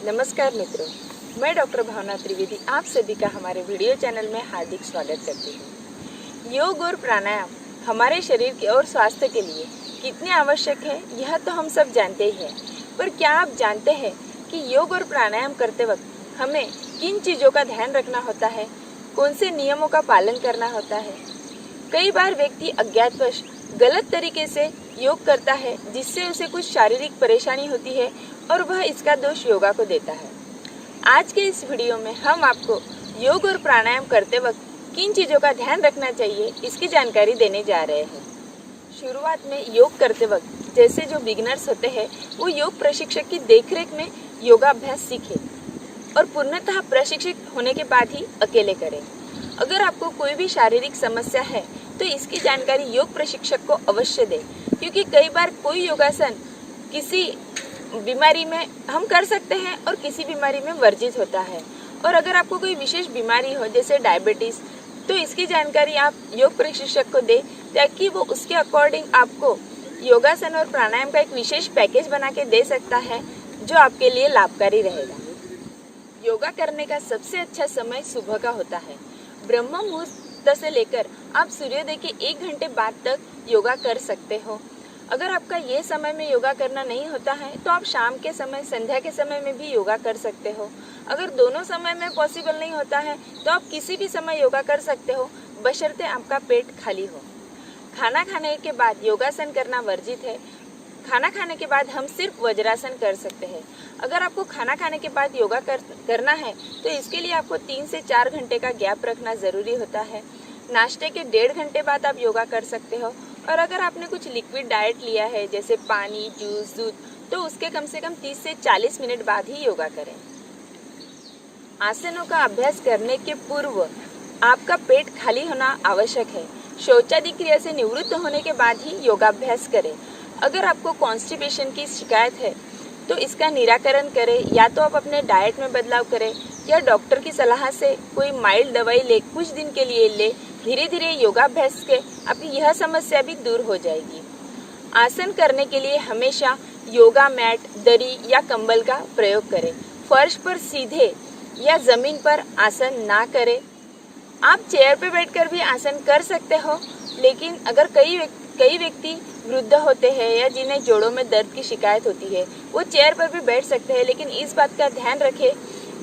नमस्कार मित्रों, मैं डॉक्टर भावना त्रिवेदी आप सभी का हमारे वीडियो चैनल में हार्दिक स्वागत करती हूँ। योग और प्राणायाम हमारे शरीर के और स्वास्थ्य के लिए कितने आवश्यक है यह तो हम सब जानते ही हैं, पर क्या आप जानते हैं कि योग और प्राणायाम करते वक्त हमें किन चीज़ों का ध्यान रखना होता है, कौन से नियमों का पालन करना होता है। कई बार व्यक्ति अज्ञातवश गलत तरीके से योग करता है जिससे उसे कुछ शारीरिक परेशानी होती है और वह इसका दोष योगा को देता है। आज के इस वीडियो में हम आपको योग और प्राणायाम करते वक्त किन चीज़ों का ध्यान रखना चाहिए इसकी जानकारी देने जा रहे हैं। शुरुआत में योग करते वक्त जैसे जो बिगिनर्स होते हैं वो योग प्रशिक्षक की देखरेख में योगाभ्यास सीखें और पूर्णतः प्रशिक्षित होने के बाद ही अकेले करें। अगर आपको कोई भी शारीरिक समस्या है तो इसकी जानकारी योग प्रशिक्षक को अवश्य दें, क्योंकि कई बार कोई योगासन किसी बीमारी में हम कर सकते हैं और किसी बीमारी में वर्जित होता है। और अगर आपको कोई विशेष बीमारी हो जैसे डायबिटीज़, तो इसकी जानकारी आप योग प्रशिक्षक को दें ताकि वो उसके अकॉर्डिंग आपको योगासन और प्राणायाम का एक विशेष पैकेज बना के दे सकता है जो आपके लिए लाभकारी रहेगा। योगा करने का सबसे अच्छा समय सुबह का होता है। ब्रह्म मुहूर्त से लेकर आप सूर्योदय के 1 घंटे बाद तक योगा कर सकते हो। अगर आपका ये समय में योगा करना नहीं होता है तो आप शाम के समय, संध्या के समय में भी योगा कर सकते हो। अगर दोनों समय में पॉसिबल नहीं होता है तो आप किसी भी समय योगा कर सकते हो, बशर्ते आपका पेट खाली हो। खाना खाने के बाद योगासन करना वर्जित है। खाना खाने के बाद हम सिर्फ वज्रासन कर सकते हैं। अगर आपको खाना खाने के बाद योगा करना है तो इसके लिए आपको 3 से 4 घंटे का गैप रखना ज़रूरी होता है। नाश्ते के 1.5 घंटे बाद आप योगा कर सकते हो। और अगर आपने कुछ लिक्विड डाइट लिया है जैसे पानी, जूस, दूध, तो उसके कम से कम 30 से 40 मिनट बाद ही योगा करें। आसनों का अभ्यास करने के पूर्व आपका पेट खाली होना आवश्यक है। शौचादि क्रिया से निवृत्त होने के बाद ही योगाभ्यास करें। अगर आपको कॉन्स्टिपेशन की शिकायत है तो इसका निराकरण करें, या तो आप अपने डाइट में बदलाव करें या डॉक्टर की सलाह से कोई माइल्ड दवाई ले कुछ दिन के लिए ले। धीरे धीरे योगाभ्यास के आपकी यह समस्या भी दूर हो जाएगी। आसन करने के लिए हमेशा योगा मैट, दरी या कंबल का प्रयोग करें। फर्श पर सीधे या जमीन पर आसन ना करें। आप चेयर पर बैठकर भी आसन कर सकते हो, लेकिन अगर कई व्यक्ति वृद्ध होते हैं या जिन्हें जोड़ों में दर्द की शिकायत होती है वो चेयर पर भी बैठ सकते हैं, लेकिन इस बात का ध्यान रखें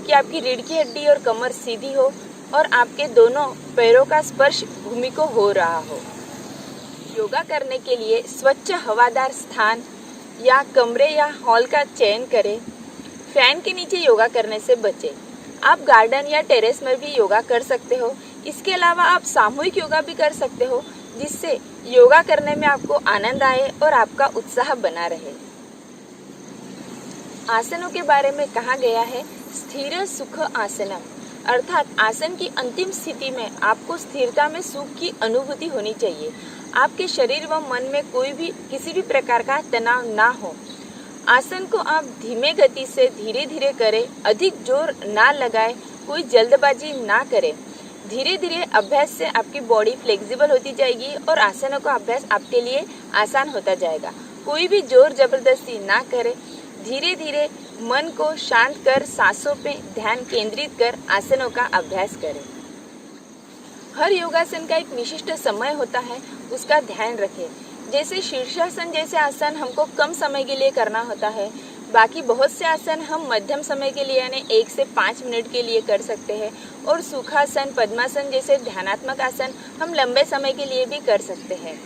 कि आपकी रीढ़ की हड्डी और कमर सीधी हो और आपके दोनों पैरों का स्पर्श भूमि को हो रहा हो। योगा करने के लिए स्वच्छ हवादार स्थान या कमरे या हॉल का चयन करें। फैन के नीचे योगा करने से बचें। आप गार्डन या टेरेस में भी योगा कर सकते हो। इसके अलावा आप सामूहिक योगा भी कर सकते हो, जिससे योगा करने में आपको आनंद आए और आपका उत्साह बना रहे। आसनों के बारे में कहा गया है स्थिर सुख आसनम, अर्थात आसन की अंतिम स्थिति में आपको स्थिरता में सुख की अनुभूति होनी चाहिए। आपके शरीर व मन में किसी भी प्रकार का तनाव ना हो। आसन को आप धीमे गति से धीरे धीरे करें, अधिक जोर ना लगाएं, कोई जल्दबाजी ना करें। धीरे धीरे अभ्यास से आपकी बॉडी फ्लेक्सिबल होती जाएगी और आसनों का अभ्यास आपके लिए आसान होता जाएगा। कोई भी जोर जबरदस्ती ना करें। धीरे धीरे मन को शांत कर सांसों पे ध्यान केंद्रित कर आसनों का अभ्यास करें। हर योगासन का एक विशिष्ट समय होता है, उसका ध्यान रखें। जैसे शीर्षासन जैसे आसन हमको कम समय के लिए करना होता है, बाकी बहुत से आसन हम मध्यम समय के लिए यानी 1 से 5 मिनट के लिए कर सकते हैं। और सुखासन, पद्मासन जैसे ध्यानात्मक आसन हम लंबे समय के लिए भी कर सकते हैं।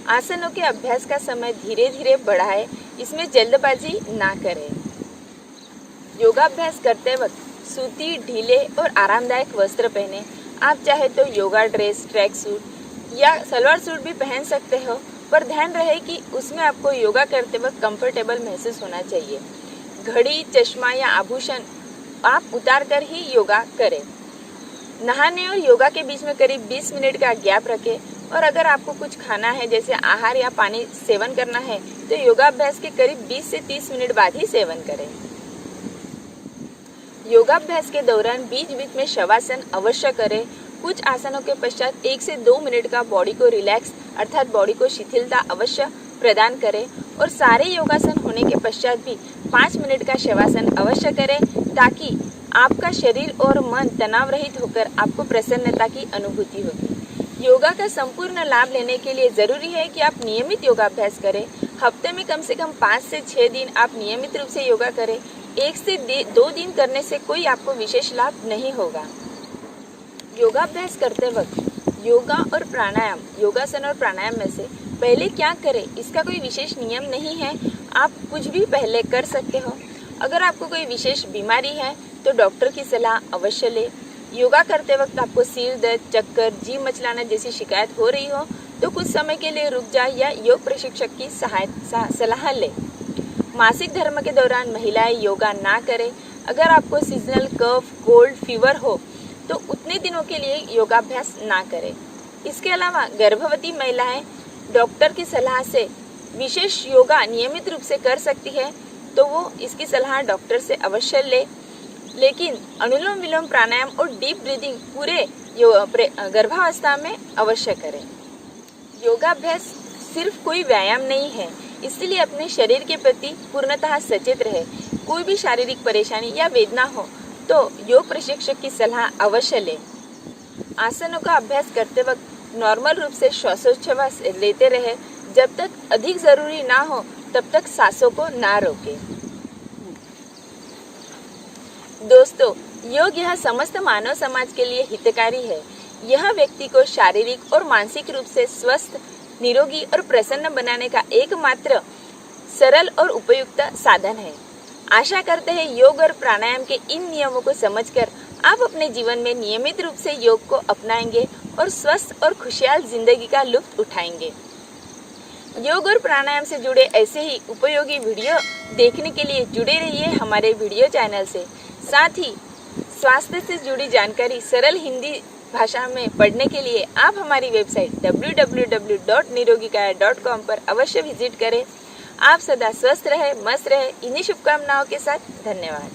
आसनों के अभ्यास का समय धीरे धीरे बढ़ाएं, इसमें जल्दबाजी ना करें। योगाभ्यास करते वक्त सूती, ढीले और आरामदायक वस्त्र पहने। आप चाहे तो योगा ड्रेस, ट्रैक सूट या सलवार सूट भी पहन सकते हो, पर ध्यान रहे कि उसमें आपको योगा करते वक्त कंफर्टेबल महसूस होना चाहिए। घड़ी, चश्मा या आभूषण आप उतार कर ही योगा करें। नहाने और योगा के बीच में करीब 20 मिनट का गैप रखें। और अगर आपको कुछ खाना है जैसे आहार या पानी सेवन करना है तो योगाभ्यास के करीब 20 से 30 मिनट बाद ही सेवन करें। योगाभ्यास के दौरान बीच बीच में शवासन अवश्य करें। कुछ आसनों के पश्चात 1 से 2 मिनट का बॉडी को रिलैक्स अर्थात बॉडी को शिथिलता अवश्य प्रदान करें और सारे योगासन होने के पश्चात भी 5 मिनट का शवासन अवश्य करें, ताकि आपका शरीर और मन तनाव रहित होकर आपको प्रसन्नता की अनुभूति होगी। योगा का संपूर्ण लाभ लेने के लिए ज़रूरी है कि आप नियमित योगाभ्यास करें। हफ्ते में कम से कम 5 से 6 दिन आप नियमित रूप से योगा करें। 1 से 2 दिन करने से कोई आपको विशेष लाभ नहीं होगा। योगाभ्यास करते वक्त योगा और प्राणायाम, योगासन और प्राणायाम में से पहले क्या करें, इसका कोई विशेष नियम नहीं है। आप कुछ भी पहले कर सकते हो। अगर आपको कोई विशेष बीमारी है तो डॉक्टर की सलाह अवश्य ले। योगा करते वक्त आपको सिर दर्द, चक्कर, जी मचलाना जैसी शिकायत हो रही हो तो कुछ समय के लिए रुक जाए या योग प्रशिक्षक की सलाह ले। मासिक धर्म के दौरान महिलाएं योगा ना करें। अगर आपको सीजनल कफ, कोल्ड, फीवर हो तो उतने दिनों के लिए योगाभ्यास ना करें। इसके अलावा गर्भवती महिलाएं डॉक्टर की सलाह से विशेष योगा नियमित रूप से कर सकती है, तो वो इसकी सलाह डॉक्टर से अवश्य ले। लेकिन अनुलोम विलोम प्राणायाम और डीप ब्रीदिंग पूरे गर्भावस्था में अवश्य करें। योगाभ्यास सिर्फ कोई व्यायाम नहीं है, इसलिए अपने शरीर के प्रति पूर्णतः सचेत रहे। कोई भी शारीरिक परेशानी या वेदना हो तो योग प्रशिक्षक की सलाह अवश्य लें। आसनों का अभ्यास करते वक्त नॉर्मल रूप से श्वासोच्छ्वास लेते रहे। जब तक अधिक जरूरी ना हो तब तक सांसों को ना रोकें। दोस्तों, योग यह समस्त मानव समाज के लिए हितकारी है। यह व्यक्ति को शारीरिक और मानसिक रूप से स्वस्थ, निरोगी और प्रसन्न बनाने का एकमात्र सरल और उपयुक्त साधन है। आशा करते हैं योग और प्राणायाम के इन नियमों को समझकर आप अपने जीवन में नियमित रूप से योग को अपनाएंगे और स्वस्थ और खुशहाल जिंदगी का लुत्फ उठाएंगे। योग और प्राणायाम से जुड़े ऐसे ही उपयोगी वीडियो देखने के लिए जुड़े रहिए हमारे वीडियो चैनल से। साथ ही स्वास्थ्य से जुड़ी जानकारी सरल हिंदी भाषा में पढ़ने के लिए आप हमारी वेबसाइट www.nirogikaya.com पर अवश्य विजिट करें। आप सदा स्वस्थ रहे, मस्त रहे, इन्हीं शुभकामनाओं के साथ धन्यवाद।